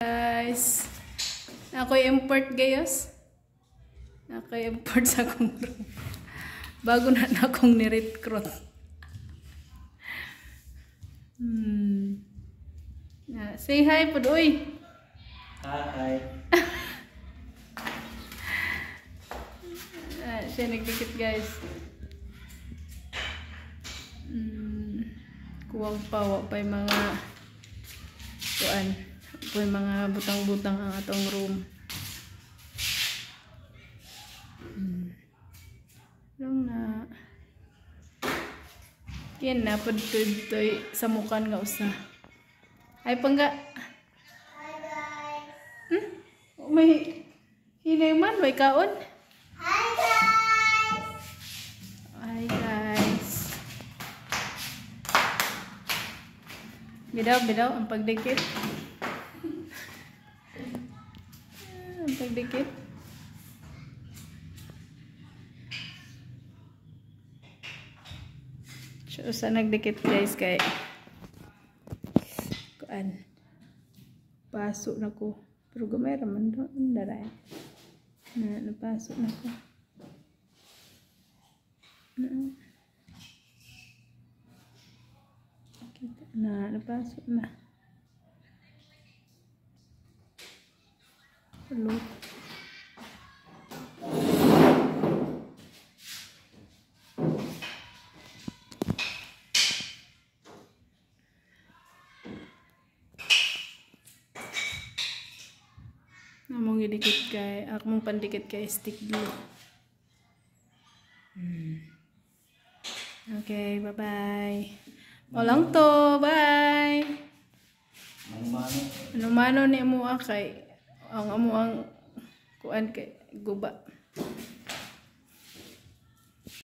Guys, ako'y import gayos. Ako'y import sa akong room. Bago na akong ni-recruit. Say hi po, uy. Hi. Siya nagdikit guys. Kuwang pawa pa yung mga kuan. Po yung mga butang-butang ang atong room. Lang na. Yan na, padtoy sa mukan nga usa. Ay, pangga. Hi guys! May hinay man, may kaon. Hi guys! Hi guys. Bidaw, ang pagdikit. Ang pagdikit. So, sa nagdikit guys kay kuan. Paso na ko. Pero gamay raman doon. Daray. Napaso na ko. Kita na, napasok na. Hello. Among gidikit kay, akong pandikit kay stick glue. Okay, bye-bye. Walang to, bye. Mano. Ano ni amo kay ang amo ang kuan kay guba.